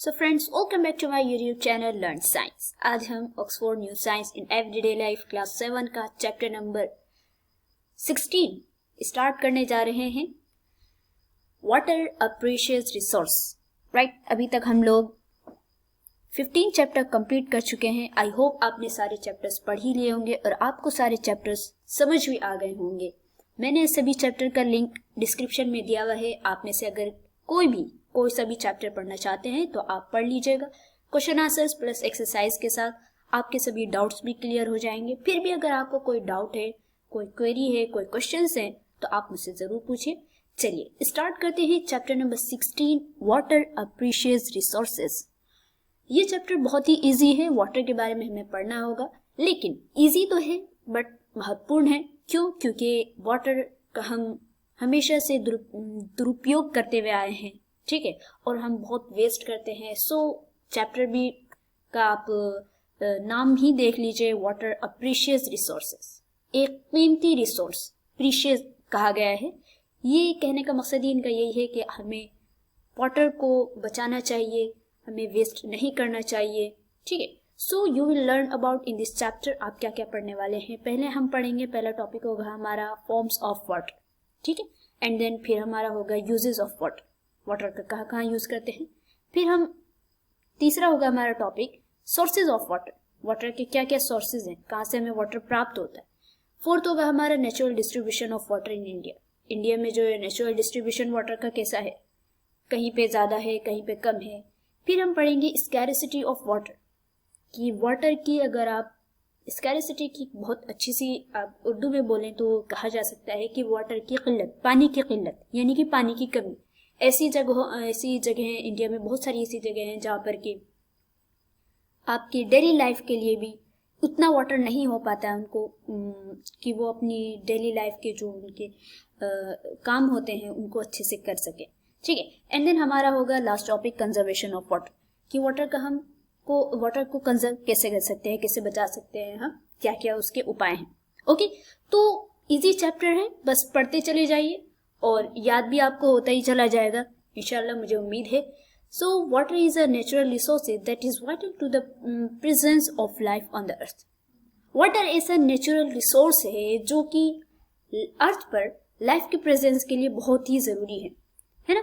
So friends, welcome back to my YouTube channel learn science. आज हम Oxford new science in everyday life class 7 का chapter number 16 start करने जा रहे हैं। वाटर अ प्रीशियस रिसोर्स। राइट, अभी तक हम लोग 15 चैप्टर कंप्लीट कर चुके हैं। आई होप आपने सारे चैप्टर्स पढ़ ही लिए होंगे और आपको सारे चैप्टर्स समझ भी आ गए होंगे। मैंने सभी चैप्टर का लिंक डिस्क्रिप्शन में दिया हुआ है। आप में से अगर कोई सभी चैप्टर पढ़ना चाहते हैं तो आप पढ़ लीजिएगा। क्वेश्चन आंसर्स प्लस एक्सरसाइज के साथ आपके सभी डाउट्स भी क्लियर हो जाएंगे। फिर भी अगर आपको कोई डाउट है, कोई क्वेरी है, कोई क्वेश्चंस हैं तो आप मुझसे जरूर पूछिए। चलिए स्टार्ट करते हैं चैप्टर नंबर 16, वाटर अ प्रीशियस रिसोर्सेज। ये चैप्टर बहुत ही इजी है। वाटर के बारे में हमें पढ़ना होगा, लेकिन इजी तो है बट महत्वपूर्ण है। क्यों? क्योंकि वाटर का हम हमेशा से दुरुपयोग करते हुए आए हैं, ठीक है, और हम बहुत वेस्ट करते हैं। सो चैप्टर भी का आप नाम ही देख लीजिए, वाटर अ प्रीशियस रिसोर्सेस, एक कीमती रिसोर्स प्रीशियस कहा गया है। ये कहने का मकसद ही इनका यही है कि हमें वाटर को बचाना चाहिए, हमें वेस्ट नहीं करना चाहिए, ठीक है। So you will learn about in this chapter. आप क्या क्या पढ़ने वाले हैं? पहले हम पढ़ेंगे, पहला टॉपिक होगा हमारा फॉर्म्स ऑफ वाटर, ठीक है, एंड देन फिर हमारा होगा यूजेस ऑफ वाटर, वाटर का कहाँ कहाँ यूज करते हैं। फिर हम तीसरा होगा हमारा topic sources of water, water के क्या क्या सोर्सेज हैं, कहाँ से हमें वाटर प्राप्त होता है। फोर्थ होगा हमारा natural distribution of water in India. India में जो है नेचुरल डिस्ट्रीब्यूशन वाटर का कैसा है, कहीं पे ज्यादा है, कहीं पे कम है। फिर हम पढ़ेंगे स्कैरसिटी ऑफ वाटर, कि वाटर की अगर आप स्कैरसिटी की बहुत अच्छी सी आप उर्दू में बोलें तो कहा जा सकता है कि वाटर की किल्लत, पानी की किल्लत, यानी कि पानी की कमी। ऐसी जगह इंडिया में बहुत सारी ऐसी जगह हैं जहाँ पर कि आपकी डेली लाइफ के लिए भी उतना वाटर नहीं हो पाता है उनको, कि वो अपनी डेली लाइफ के जो उनके काम होते हैं उनको अच्छे से कर सके, ठीक है। एंड देन हमारा होगा last topic conservation of water, कि वाटर को कंजर्व कैसे कर सकते हैं, कैसे बचा सकते हैं हम, क्या क्या उसके उपाय हैं। ओके, तो इजी चैप्टर है, बस पढ़ते चले जाइए और याद भी आपको होता ही चला जाएगा इंशाल्लाह, मुझे उम्मीद है। So water is a natural resource that is vital to the presence of life on the earth. Water ऐसा नेचुरल रिसोर्स है जो कि अर्थ पर लाइफ के प्रेजेंस के लिए बहुत ही जरूरी है ना।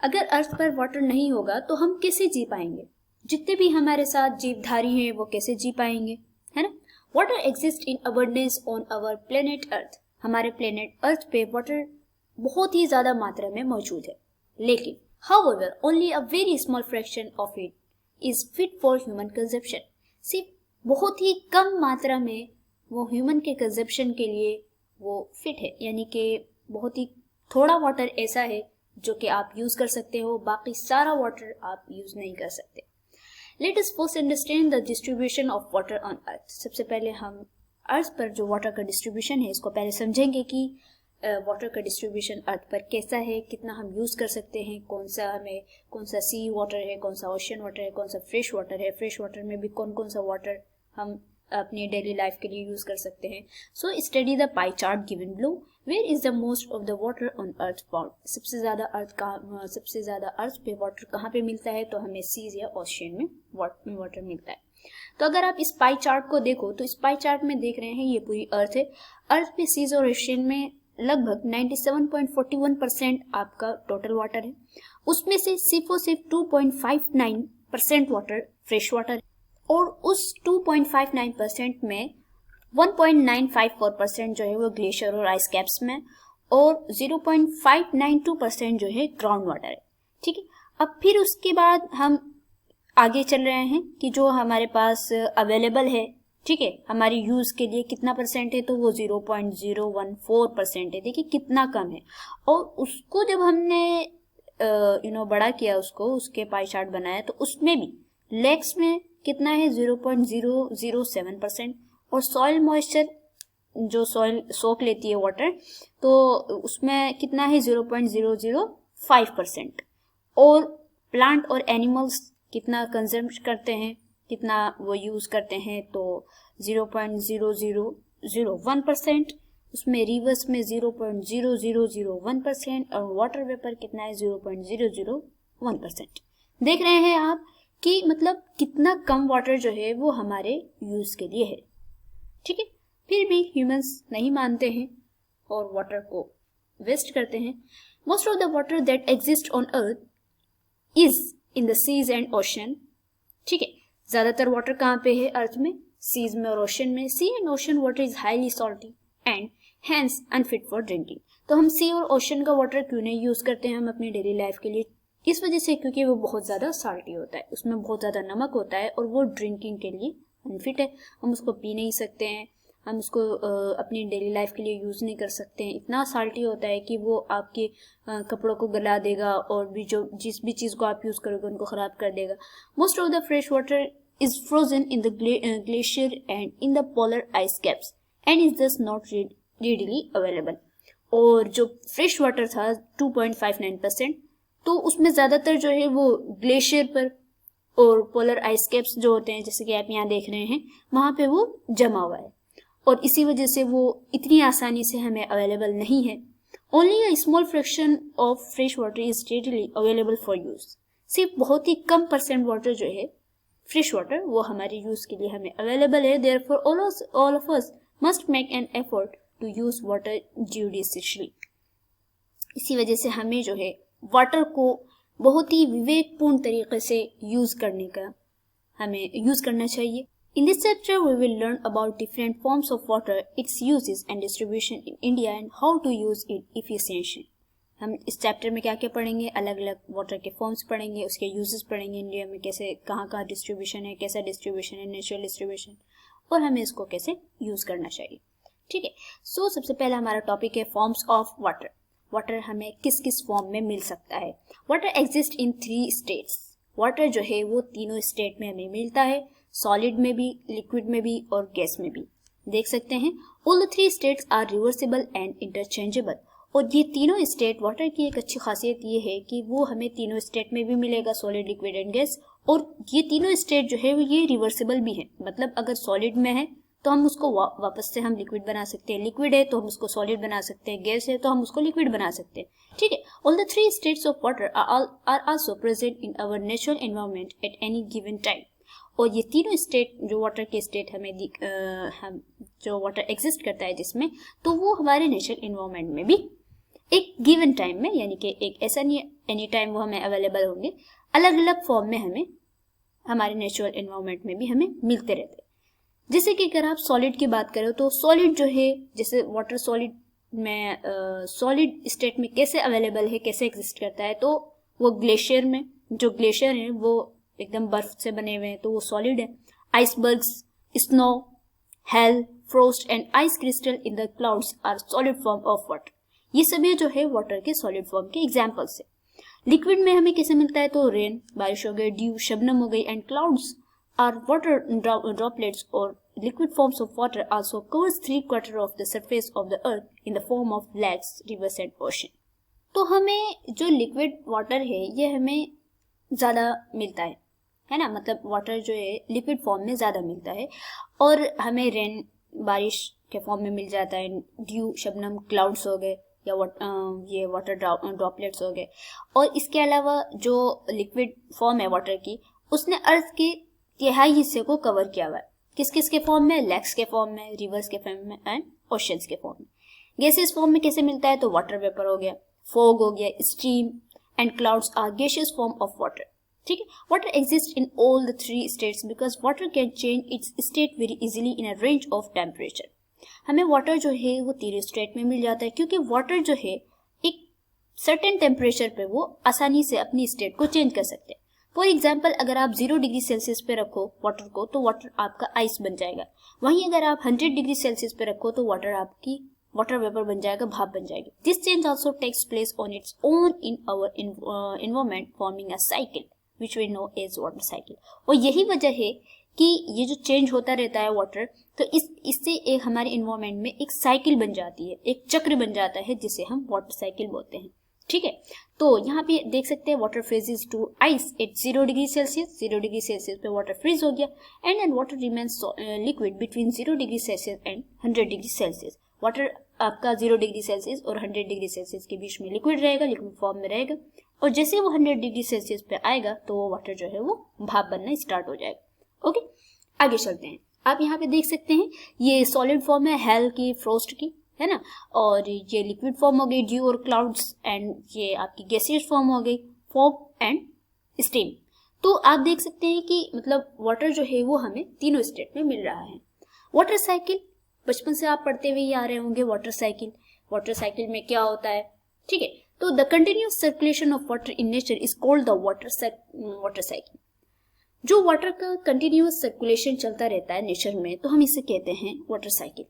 अगर अर्थ पर वाटर नहीं होगा तो हम कैसे जी पाएंगे? जितने भी हमारे साथ जीवधारी हैं वो कैसे जी पाएंगे, है ना। Water exist in abundance on our planet earth. हमारे प्लेनेट अर्थ पे वाटर बहुत ही ज्यादा मात्रा में मौजूद है, लेकिन however only a very small fraction of it is fit for human consumption। सिर्फ बहुत ही कम मात्रा में वो ह्यूमन के कंजप्शन के लिए वो फिट है, यानी कि बहुत ही थोड़ा वाटर ऐसा है जो कि आप यूज कर सकते हो, बाकी सारा वाटर आप यूज नहीं कर सकते। Let us first understand the distribution of water on अर्थ। सबसे पहले हम अर्थ पर जो वाटर का डिस्ट्रीब्यूशन है इसको पहले समझेंगे कि वाटर का डिस्ट्रीब्यूशन अर्थ पर कैसा है, कितना हम यूज कर सकते हैं, कौन सा सी वाटर है, कौन सा ओशन वाटर है, कौन सा फ्रेश वाटर है, फ्रेश वाटर में भी कौन कौन सा वाटर हम अपनी डेली लाइफ के लिए यूज कर सकते हैं। So study the pie chart given below. Where is the most of the water on earth found. सबसे ज्यादा अर्थ पे वाटर कहाँ पे मिलता है? तो हमें सीज या ओशियन में वाटर मिलता है। तो अगर आप इस पाई चार्ट को देखो तो इस पाई चार्ट में देख रहे हैं ये पूरी अर्थ है। अर्थ पे सीज और ओशियन में लगभग 97.41% आपका टोटल वाटर है। उसमें से सिर्फ 2.59% वाटर फ्रेश वाटर है, और उस 2.59% में 1.954% जो है वो ग्लेशियर और आइस कैप्स में, और 0.592% जो है ग्राउंड वाटर है, ठीक है। अब फिर उसके बाद हम आगे चल रहे हैं कि जो हमारे पास अवेलेबल है, ठीक है, हमारी यूज के लिए कितना परसेंट है, तो वो 0.014% है। देखिए कितना कम है। और उसको जब हमने बड़ा किया, उसके पाई चार्ट बनाया, तो उसमें भी लेक्स में कितना है, 0.007%। और सॉइल मॉइस्चर, जो सॉइल सोख लेती है वाटर, तो उसमें कितना है, 0.005%। और प्लांट और एनिमल्स कितना कंज्यूम करते हैं, कितना वो यूज करते हैं, तो 0.0001%। उसमें रिवर्स में 0.0001%, और वाटर वेपर कितना है, 0.001%। देख रहे हैं आप कि मतलब कितना कम वाटर जो है वो हमारे यूज के लिए है, ठीक है। फिर भी ह्यूमंस नहीं मानते हैं और वाटर को वेस्ट करते हैं। Most of the water that exist on earth is in the seas and ocean, ठीक है। ज्यादातर वाटर कहाँ पे है अर्थ में? सीज में और ओशन में। Sea and ocean water is highly salty and hence unfit for drinking. तो हम सी और ओशन का वाटर क्यों नहीं यूज करते हैं हम अपनी डेली लाइफ के लिए? इस वजह से क्योंकि वो बहुत ज्यादा साल्टी होता है, उसमें बहुत ज्यादा नमक होता है और वो ड्रिंकिंग के लिए अनफिट है। हम उसको पी नहीं सकते हैं, हम उसको अपनी डेली लाइफ के लिए यूज नहीं कर सकते हैं। इतना साल्टी होता है कि वो आपके कपड़ों को गला देगा और भी जो जिस भी चीज को आप यूज करोगे उनको खराब कर देगा। Most of the fresh water is frozen in the glacier and in the polar ice caps and is thus not readily available। और जो फ्रेश वाटर था 2.59%, तो उसमें ज़्यादातर जो है वो ग्लेशियर पर और पोलर आइस कैप्स जो होते हैं, जैसे कि आप यहाँ देख रहे हैं, वहाँ पे वो जमा हुआ है और इसी वजह से वो इतनी आसानी से हमें अवेलेबल नहीं है। Only a small fraction of fresh water is readily available for use. सिर्फ बहुत ही कम परसेंट वाटर जो है फ्रेश वाटर वो हमारे यूज के लिए हमें अवेलेबल है। Therefore all of us must make an effort to use water judiciously। इसी वजह से हमें जो है वाटर को बहुत ही विवेकपूर्ण तरीके से यूज करना चाहिए। In this chapter we will learn about different forms of water, its uses and distribution in India and how to use it efficiently। हम इस चैप्टर में क्या क्या पढ़ेंगे? अलग अलग वाटर के फॉर्म्स पढ़ेंगे, उसके यूजेस पढ़ेंगे, इंडिया में कैसे कहाँ डिस्ट्रीब्यूशन है, कैसा डिस्ट्रीब्यूशन है, नेचुरल डिस्ट्रीब्यूशन, और हमें इसको कैसे यूज करना चाहिए, ठीक है। सो सबसे पहला हमारा टॉपिक है फॉर्म्स ऑफ वाटर। वाटर हमें किस किस फॉर्म में मिल सकता है? वाटर एग्जिस्ट इन 3 स्टेट्स। वाटर जो है वो तीनों स्टेट में हमें मिलता है, सॉलिड में भी, लिक्विड में भी और गैस में भी। देख सकते हैं all the 3 states are reversible and interchangeable. और ये तीनों स्टेट, वाटर की एक अच्छी खासियत ये है कि वो हमें तीनों स्टेट में भी मिलेगा, सॉलिड, लिक्विड एंड गैस। और ये तीनों स्टेट जो है ये रिवर्सिबल भी है, मतलब अगर सॉलिड में है तो हम उसको वापस से हम लिक्विड बना सकते हैं, लिक्विड है तो हम उसको सॉलिड बना सकते हैं, गैस है तो हम उसको लिक्विड बना सकते हैं, ठीक है। All the 3 states of water are also present in our natural environment at any given time. और ये तीनों स्टेट जो वाटर के स्टेट हमें हम जो वाटर एग्जिस्ट करता है जिसमें, तो वो हमारे नेचुरल एनवायरनमेंट में भी एक गिवन टाइम में, यानी कि एक ऐसा नहीं एनी टाइम वो हमें अवेलेबल होंगे, अलग अलग फॉर्म में हमें हमारे नेचुरल एनवायरनमेंट में भी हमें मिलते रहते हैं। जैसे कि अगर आप सॉलिड की बात करें तो सॉलिड जो है, जैसे वाटर सॉलिड में सॉलिड स्टेट में कैसे अवेलेबल है, कैसे एग्जिस्ट करता है, तो वो ग्लेशियर में, जो ग्लेशियर है वो एकदम बर्फ से बने हुए हैं तो वो सॉलिड है। Icebergs, snow, hail, frost and ice crystal in the clouds are solid form of water. ये सभी जो है वाटर के सॉलिड फॉर्म के एग्जाम्पल्स है। लिक्विड में हमें कैसे मिलता है? तो रेन, बारिश हो गई, ड्यू, शबनम हो गई, and clouds are water droplets और liquid forms of water also covers 3/4 of the surface of the earth in the form of lakes, rivers and ocean. तो हमें जो लिक्विड वाटर है ये हमें ज्यादा मिलता है ना, मतलब वाटर जो है लिक्विड फॉर्म में ज्यादा मिलता है और हमें रेन, बारिश के फॉर्म में मिल जाता है, ड्यू, शबनम, क्लाउड्स हो गए या ये वाटर ड्रॉपलेट्स हो गए। और इसके अलावा जो लिक्विड फॉर्म है वाटर की, उसने अर्थ के 3/4 हिस्से को कवर किया हुआ है। किस किस के फॉर्म में? लेक्स के फॉर्म में, रिवर्स के फॉर्म में एंड ओशंस के फॉर्म में। गैसेस फॉर्म में कैसे मिलता है? तो वाटर वेपर हो गया, फॉग हो गया, steam and clouds are gaseous form of water, ठीक है। Water exist in all the 3 states because water can change its state very easily in a range of temperature. हमें वाटर जो है वो 3 स्टेट में मिल जाता है क्योंकि वाटर जो है एक सर्टेन टेम्परेचर पे वो आसानी से अपनी स्टेट को चेंज कर सकते हैं। फॉर एग्जाम्पल, अगर आप 0 डिग्री सेल्सियस पे रखो वाटर को तो वाटर आपका आइस बन जाएगा। वहीं अगर आप 100 डिग्री सेल्सियस पे रखो तो वाटर आपकी वाटर वेपर बन जाएगा, भाप बन जाएगी। This change also takes place on its own in our environment forming a cycle which we know as water cycle. और यही वजह है कि ये जो चेंज होता रहता है वाटर, तो इससे एक हमारे इन्वायरमेंट में एक साइकिल बन जाती है, एक चक्र बन जाता है जिसे हम वाटर साइकिल बोलते हैं, ठीक है। तो यहाँ पे देख सकते हैं water freezes to ice at 0 degree Celsius. 0 degree Celsius पे वाटर फ्रीज हो गया and then water remains liquid between 0 degree Celsius and 100 degree Celsius. Water आपका 0 डिग्री सेल्सियस और 100 डिग्री सेल्सियस के बीच में लिक्विड रहेगा, लिक्विड फॉर्म में रहेगा। और जैसे ही वो 100 डिग्री सेल्सियस पे आएगा तो वो वाटर जो है वो भाप बनना स्टार्ट हो जाएगा। ओके, आगे चलते हैं। आप यहाँ पे देख सकते हैं ये सॉलिड फॉर्म है हेल की, फ्रोस्ट की, है ना, और ये लिक्विड फॉर्म हो गई ड्यू और क्लाउड्स, एंड ये आपकी गैसियस फॉर्म हो गई फॉग एंड स्टीम। तो आप देख सकते हैं कि मतलब वाटर जो है वो हमें तीनों स्टेट में मिल रहा है। वाटर साइकिल बचपन से आप पढ़ते हुए ही आ रहे होंगे। वाटर साइकिल में क्या होता है, ठीक है। तो the continuous circulation of water in nature is called the water cycle. जो वाटर का कंटिन्यूअस सर्कुलेशन चलता रहता है नेचर में, तो हम इसे कहते हैं water cycle.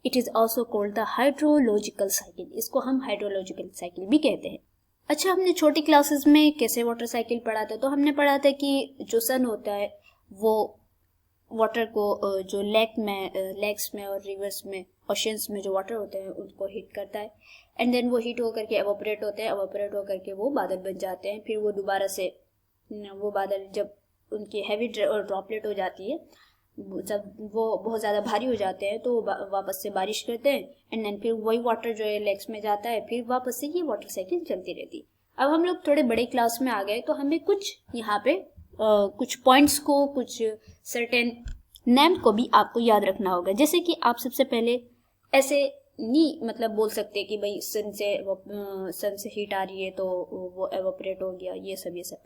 It is also called the hydrological cycle. इसको हम हाइड्रोलॉजिकल साइकिल भी कहते हैं। अच्छा, हमने छोटी क्लासेस में कैसे वाटर साइकिल पढ़ा था, तो हमने पढ़ा था कि जो सन होता है वो वाटर को जो लेक्स में और रिवर्स में, ओशंस में जो वाटर होते हैं उनको हीट करता है, एंड देन वो हीट होकर के एवोपरेट होते हैं, एवोपरेट होकर के वो बादल बन जाते हैं। फिर वो दोबारा से वो बादल जब उनकी हैवी ड्रॉपलेट हो जाती है, जब वो बहुत ज़्यादा भारी हो जाते हैं, तो वापस से बारिश करते हैं, एंड देन फिर वही वाटर जो है लेक्स में जाता है, फिर वापस से ये वाटर साइकिल चलती रहती है। अब हम लोग थोड़े बड़े क्लास में आ गए, तो हमें कुछ यहाँ पे कुछ पॉइंट्स को, कुछ सर्टेन नेम को भी आपको याद रखना होगा। जैसे कि आप सबसे पहले ऐसे नहीं मतलब बोल सकते कि भाई सन से हीट आ रही है तो वो एवोपरेट हो गया, ये सब।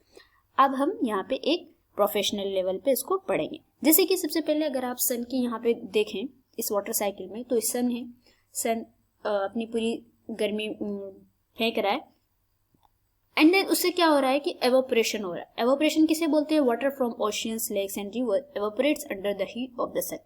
अब हम यहाँ पे एक प्रोफेशनल लेवल पे इसको पढ़ेंगे। जैसे कि सबसे पहले अगर आप सन की यहाँ पे देखें इस वाटर साइकिल में, तो सन है, सन अपनी पूरी गर्मी फेंक रहा है, एंड देन उससे क्या हो रहा है कि एवोपरेशन हो रहा है। एवोपरेशन किसे बोलते हैं? Water from oceans, lakes and river evaporates under the heat of the sun,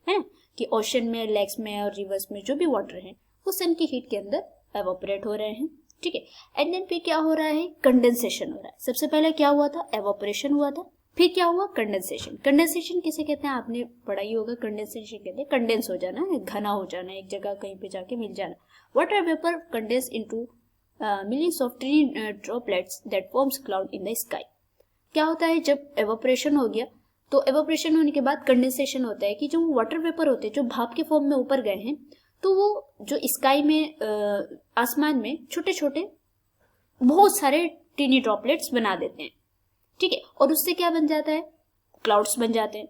है ना, कि ओशन में, लेक्स में और रिवर्स में जो भी वाटर है वो सन की हीट के अंदर एवोपरेट हो रहे हैं, ठीक है। एंड देन फिर क्या हो रहा है? कंडेंसेशन हो रहा है। सबसे पहले क्या हुआ था? एवोपरेशन हुआ था, फिर क्या हुआ? कंडेंसेशन। कंडेंसेशन किसे कहते हैं? आपने पढ़ा ही होगा। कंडेंसेशन कहते हैं कंडेंस हो जाना, घना हो जाना, एक जगह कहीं पे जाके मिल जाना। Water vapour condense into millions of tiny droplets that forms cloud in the sky। क्या होता है जब एवोपरेशन हो गया, तो एवोपरेशन होने के बाद कंडेंसेशन होता है कि जो वाटर वेपर होते हैं जो भाप के फॉर्म में ऊपर गए हैं, तो वो जो स्काई में आसमान में छोटे छोटे बहुत सारे टीनी ड्रॉपलेट्स बना देते हैं, ठीक है, और उससे क्या बन जाता है? क्लाउड्स बन जाते हैं।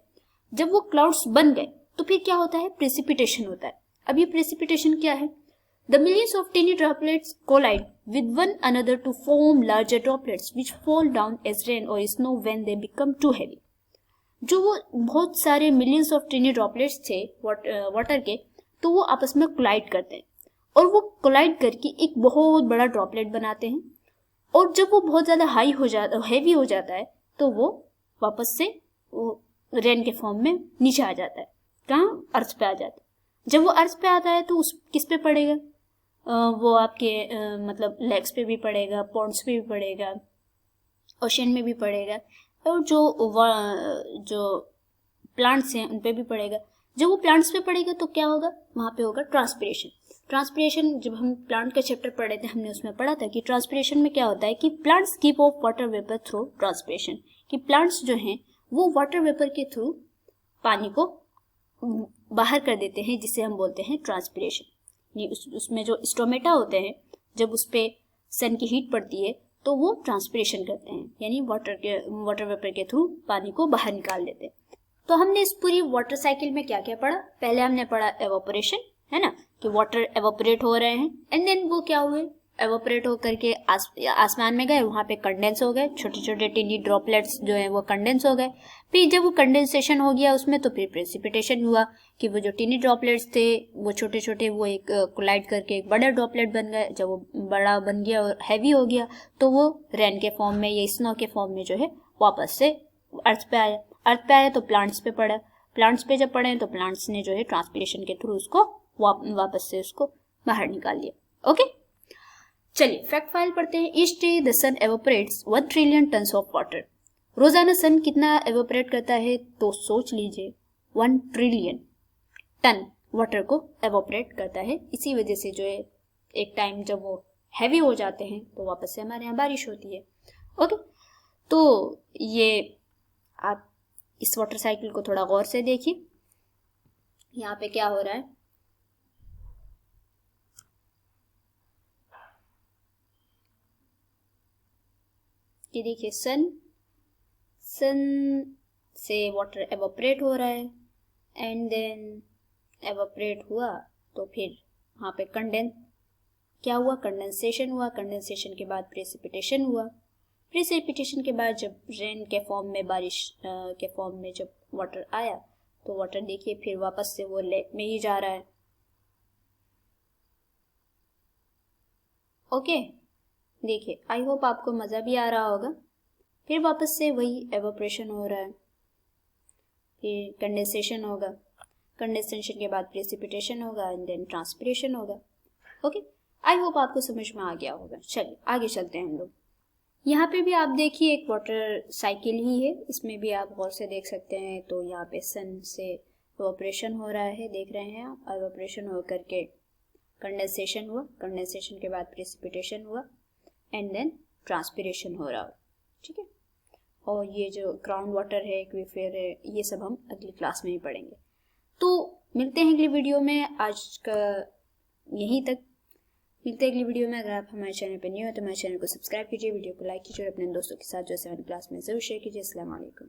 जब वो क्लाउड्स बन गए तो फिर क्या होता है? प्रेसिपिटेशन होता है। अब ये प्रेसिपिटेशन क्या है? The millions of tiny droplets collide with one another to form larger droplets which fall down as rain or snow when they become too heavy। जो वो बहुत सारे millions of tiny droplets थे वाटर के, तो वो आपस में कोलाइड करते हैं और वो कोलाइड करके एक बहुत बड़ा ड्रॉपलेट बनाते हैं, और जब वो बहुत ज़्यादा हैवी हो जाता है, तो वो वापस से रेन के फॉर्म में नीचे आ जाता है। कहाँ? अर्थ पे आ जाता है। जब वो अर्थ पे आता है तो उस किस पे पड़ेगा? वो आपके मतलब लेक्स पे भी पड़ेगा, पॉन्ड्स पे भी पड़ेगा, ओशन में भी पड़ेगा, और जो प्लांट्स हैं उन पे भी पड़ेगा। जब वो प्लांट्स पे पड़ेगा तो क्या होगा? वहाँ पे होगा ट्रांसपिरेशन। जब हम प्लांट का चैप्टर पढ़े थे, हमने उसमें पढ़ा था कि ट्रांसपिरेशन में क्या होता है कि plants give of water vapour through transpiration, कि प्लांट्स जो हैं वो वाटर वेपर के थ्रू पानी को बाहर कर देते हैं, जिसे हम बोलते हैं ट्रांसपिरेशन। ये उसमें जो स्टोमेटा होते हैं, जब उस पे सन की हीट पड़ती है तो वो ट्रांसपिरेशन करते हैं, यानी वाटर वेपर के थ्रू पानी को बाहर निकाल देते हैं। तो हमने इस पूरी वाटर साइकिल में क्या क्या पढ़ा? पहले हमने पढ़ा एवोपरेशन, है ना, कि वाटर एवोपरेट हो रहे हैं, एंड देन वो क्या हुए? एवोपरेट होकर के आसमान में गए, वहाँ पे कंडेंस हो गए, छोटे छोटे टिनी ड्रॉपलेट्स जो है वो कंडेंस हो गए। फिर जब वो कंडेंसेशन हो गया उसमें, तो फिर प्रेसिपिटेशन हुआ कि वो जो टिनी ड्रॉपलेट्स थे वो छोटे छोटे वो एक कोलाइड करके एक बड़ा ड्रॉपलेट बन गए। जब वो बड़ा बन गया और हैवी हो गया, तो वो रेन के फॉर्म में या स्नो के फॉर्म में जो है वापस से अर्थ पे आया तो प्लांट्स पे पड़ा। प्लांट्स पे जब पड़े तो प्लांट्स ने जो है ट्रांसपिरेशन के थ्रू उसको वापस से उसको बाहर निकाल लिया। ओके, चलिए फैक्ट फाइल पढ़ते हैं। Each day the sun evaporates 1 trillion tons of water. रोजाना सन कितना एवोपरेट करता है? तो सोच लीजिए 1 ट्रिलियन टन वाटर को एवोपरेट करता है। इसी वजह से जो है एक टाइम जब वो हैवी हो जाते हैं तो वापस से हमारे यहाँ बारिश होती है। ओके, तो ये आप इस वाटर साइकिल को थोड़ा गौर से देखिए। यहाँ पे क्या हो रहा है? कि देखिए सन से वाटर एवोपरेट हो रहा है एंड देन एवोपरेट हुआ तो फिर वहाँ पे क्या हुआ, कंडेंसेशन हुआ। कंडेंसेशन के बाद प्रेसिपिटेशन हुआ। प्रेसिपिटेशन के बाद जब रेन के फॉर्म में, बारिश के फॉर्म में जब वाटर आया तो वाटर देखिए फिर वापस से वो लेक में ही जा रहा है। ओके, देखिए आई होप आपको मज़ा भी आ रहा होगा। फिर वापस से वही एवोपरेशन हो रहा है, फिर कंडेंसेशन होगा, कंडेंसेशन के बाद प्रेसिपिटेशन होगा एंड देन ट्रांसपिरेशन होगा। ओके, आई होप आपको समझ में आ गया होगा। चलिए आगे चलते हैं हम लोग। यहाँ पे भी आप देखिए एक वाटर साइकिल ही है, इसमें भी आप गौर से देख सकते हैं। तो यहाँ पे सन से एवोपरेशन हो रहा है, देख रहे हैं आप। एवोपरेशन हो करके कंडेंसेशन हुआ, कंडेंसेशन के बाद प्रेसिपिटेशन हुआ एंड देन ट्रांसपिरेशन हो रहा है। ठीक है, और ये जो ग्राउंड वाटर है, एक्वीफर है, ये सब हम अगली क्लास में ही पढ़ेंगे। तो मिलते हैं अगली वीडियो में। आज का यहीं तक, मिलते हैं अगली वीडियो में। अगर आप हमारे चैनल पर न्यू हो तो हमारे चैनल को सब्सक्राइब कीजिए, वीडियो को लाइक कीजिए और अपने दोस्तों के साथ जो 7th क्लास में ज़रूर शेयर कीजिए। अस्सलाम वालेकुम।